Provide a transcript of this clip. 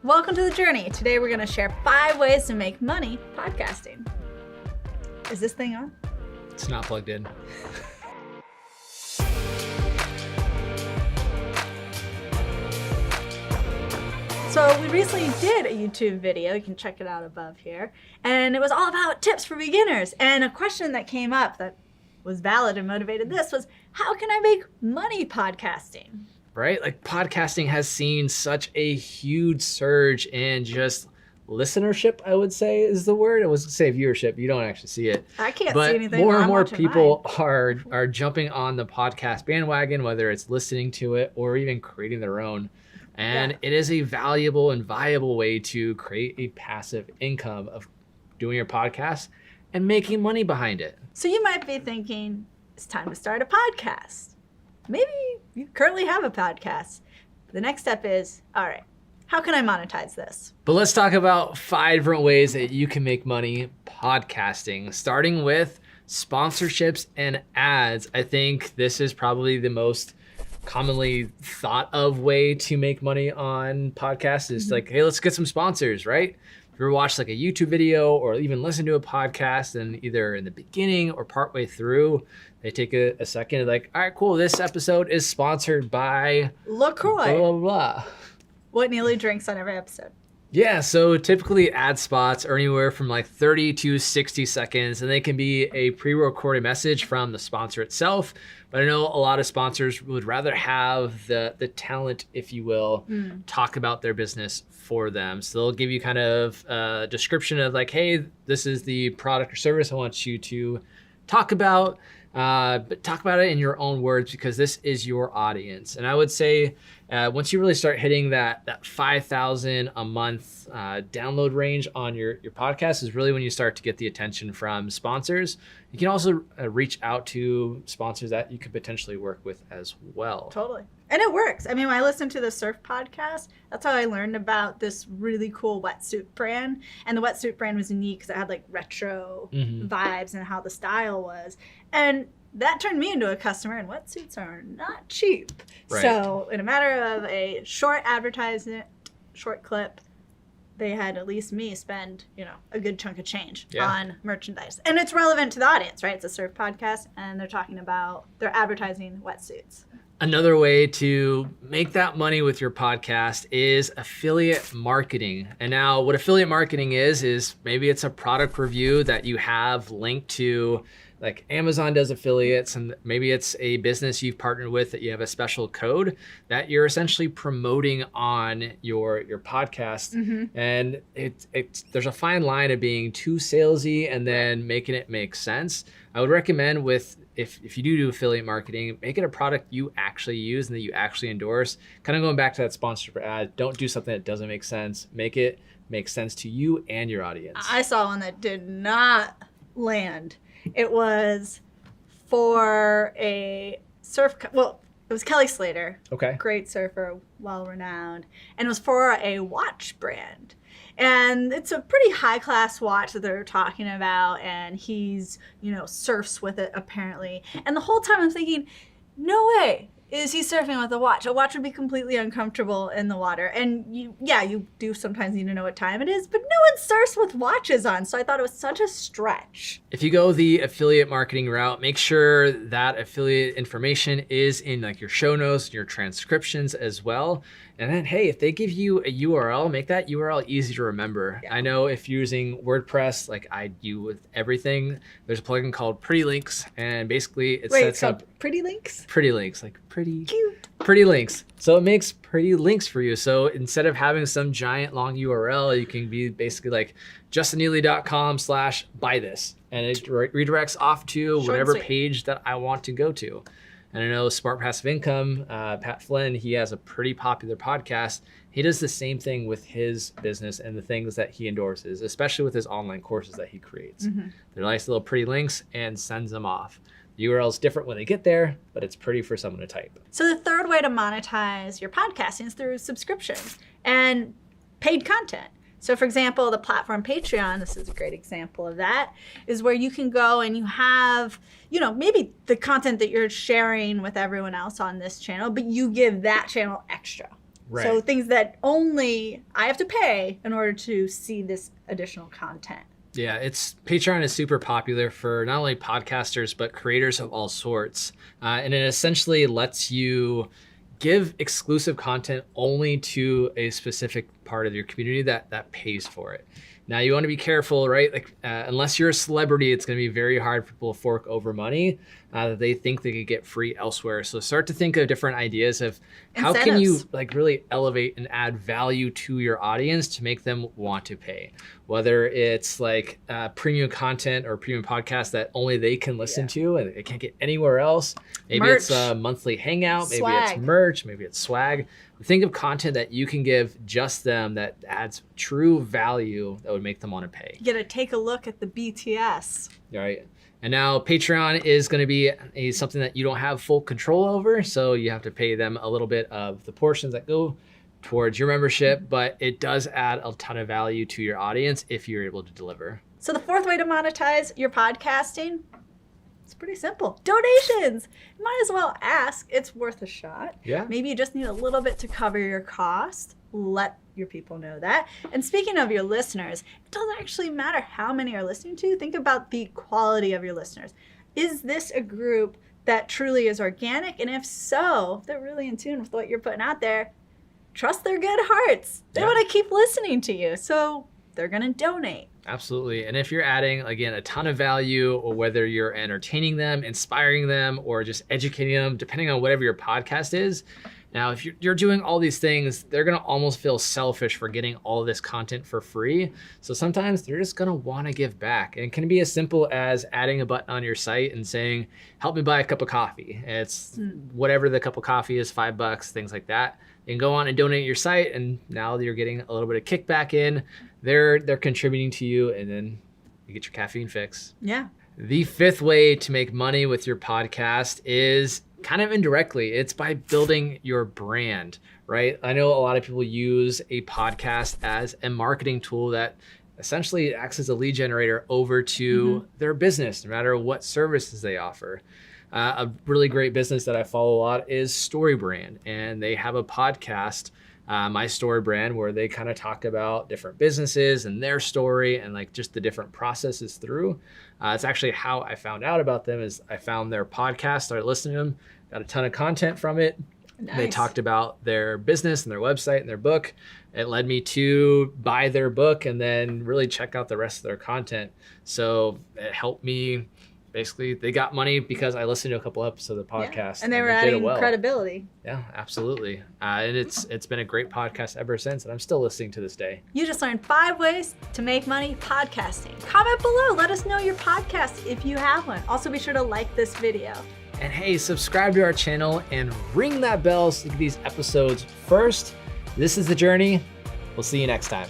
Welcome to the journey. Today we're going to share 5 ways to make money podcasting. Is this thing on? It's not plugged in. So we recently did a YouTube video, you can check it out above here, and it was all about tips for beginners. And a question that came up that was valid and motivated this was, how can I make money podcasting? Right? Like podcasting has seen such a huge surge in just listenership, I would say is the word. I was gonna say viewership. You don't actually see it. I can't but see anything. More and more people are jumping on the podcast bandwagon, whether it's listening to it or even creating their own. And It is a valuable and viable way to create a passive income of doing your podcast and making money behind it. So you might be thinking, it's time to start a podcast. Maybe you currently have a podcast. The next step is, all right, how can I monetize this? But let's talk about 5 different ways that you can make money podcasting, starting with sponsorships and ads. I think this is probably the most commonly thought of way to make money on podcasts is like, hey, let's get some sponsors, right? If you ever watch like a YouTube video or even listen to a podcast and either in the beginning or partway through, they take a second and like, all right, cool. This episode is sponsored by LaCroix. Blah, blah, blah. What Neely drinks on every episode. Yeah, so typically ad spots are anywhere from like 30 to 60 seconds, and they can be a pre-recorded message from the sponsor itself. But I know a lot of sponsors would rather have the talent, if you will, talk about their business for them. So they'll give you kind of a description of like, hey, this is the product or service I want you to talk about. But talk about it in your own words because this is your audience. And I would say once you really start hitting that 5,000 a month download range on your podcast is really when you start to get the attention from sponsors. You can also reach out to sponsors that you could potentially work with as well. Totally. And it works. I mean, when I listened to the surf podcast, that's how I learned about this really cool wetsuit brand. And the wetsuit brand was unique because it had like retro vibes and how the style was. And that turned me into a customer, and wetsuits are not cheap. Right. So in a matter of a short advertisement, short clip, they had at least me spend, a good chunk of change on merchandise. And it's relevant to the audience, right? It's a surf podcast, and they're advertising wetsuits. Another way to make that money with your podcast is affiliate marketing. And now what affiliate marketing is maybe it's a product review that you have linked to, like Amazon does affiliates, and maybe it's a business you've partnered with that you have a special code that you're essentially promoting on your podcast. And there's a fine line of being too salesy and then making it make sense. I would recommend if you do affiliate marketing, make it a product you actually use and that you actually endorse. Kind of going back to that sponsorship ad, don't do something that doesn't make sense. Make it make sense to you and your audience. I saw one that did not land. It was for a it was Kelly Slater. Okay. Great surfer, well-renowned. And it was for a watch brand. And it's a pretty high-class watch that they're talking about, and he's, surfs with it apparently. And the whole time I'm thinking, no way is he surfing with a watch. A watch would be completely uncomfortable in the water. And you do sometimes need to know what time it is, but no one surfs with watches on. So I thought it was such a stretch. If you go the affiliate marketing route, make sure that affiliate information is in like your show notes, your transcriptions as well. And then, hey, if they give you a URL, make that URL easy to remember. Yeah. I know if you're using WordPress, like I do with everything, there's a plugin called Pretty Links, and basically it sets up Pretty Links? Pretty Links, like pretty cute. Pretty links. So it makes pretty links for you. So instead of having some giant long URL, you can be basically like justinneely.com/buy this, and it redirects off to whatever page that I want to go to. And I know Smart Passive Income, Pat Flynn, he has a pretty popular podcast. He does the same thing with his business and the things that he endorses, especially with his online courses that he creates. They're nice little pretty links and sends them off. The URL is different when they get there, but it's pretty for someone to type. So the third way to monetize your podcasting is through subscriptions and paid content. So for example, the platform Patreon, this is a great example of that, is where you can go and you have, maybe the content that you're sharing with everyone else on this channel, but you give that channel extra. Right. So things that only I have to pay in order to see this additional content. Yeah, Patreon is super popular for not only podcasters, but creators of all sorts. And it essentially lets you give exclusive content only to a specific part of your community that pays for it. Now you want to be careful, right? Like unless you're a celebrity, it's going to be very hard for people to fork over money that they think they could get free elsewhere. So start to think of different ideas of how can you like really elevate and add value to your audience to make them want to pay. Whether it's like premium content or premium podcast that only they can listen to and it can't get anywhere else. Maybe merch. It's a monthly hangout, maybe Swag. it's merch, maybe it's swag. Think of content that you can give just them that adds true value that would make them want to pay. You gotta take a look at the BTS. Right. And now Patreon is going to be something that you don't have full control over. So you have to pay them a little bit of the portions that go towards your membership, but it does add a ton of value to your audience if you're able to deliver. So the fourth way to monetize your podcasting, it's pretty simple. Donations. You might as well ask. It's worth a shot. Yeah. Maybe you just need a little bit to cover your cost. Let your people know that. And speaking of your listeners, it doesn't actually matter how many are listening to you. Think about the quality of your listeners. Is this a group that truly is organic? And if so, if they're really in tune with what you're putting out there, trust their good hearts. They want to keep listening to you. So they're going to donate. Absolutely. And if you're adding, again, a ton of value, or whether you're entertaining them, inspiring them, or just educating them, depending on whatever your podcast is. Now, if you're doing all these things, they're going to almost feel selfish for getting all of this content for free. So sometimes they're just going to want to give back. And it can be as simple as adding a button on your site and saying, help me buy a cup of coffee. It's whatever the cup of coffee is, $5, things like that. You can go on and donate your site, and now you're getting a little bit of kickback in. They're contributing to you, and then you get your caffeine fix. Yeah. The fifth way to make money with your podcast is kind of indirectly. It's by building your brand, right? I know a lot of people use a podcast as a marketing tool that essentially acts as a lead generator over to their business, no matter what services they offer. A really great business that I follow a lot is StoryBrand, and they have a podcast, My Story Brand, where they kind of talk about different businesses and their story and like just the different processes through. It's actually how I found out about them. Is I found their podcast, started listening to them, got a ton of content from it. Nice. They talked about their business and their website and their book. It led me to buy their book and then really check out the rest of their content. So it helped me. Basically, they got money because I listened to a couple episodes of the podcast. Yeah. And they were adding credibility. Yeah, absolutely. And it's been a great podcast ever since, and I'm still listening to this day. You just learned 5 ways to make money podcasting. Comment below. Let us know your podcast if you have one. Also, be sure to like this video. And hey, subscribe to our channel and ring that bell so you get these episodes first. This is The Journey. We'll see you next time.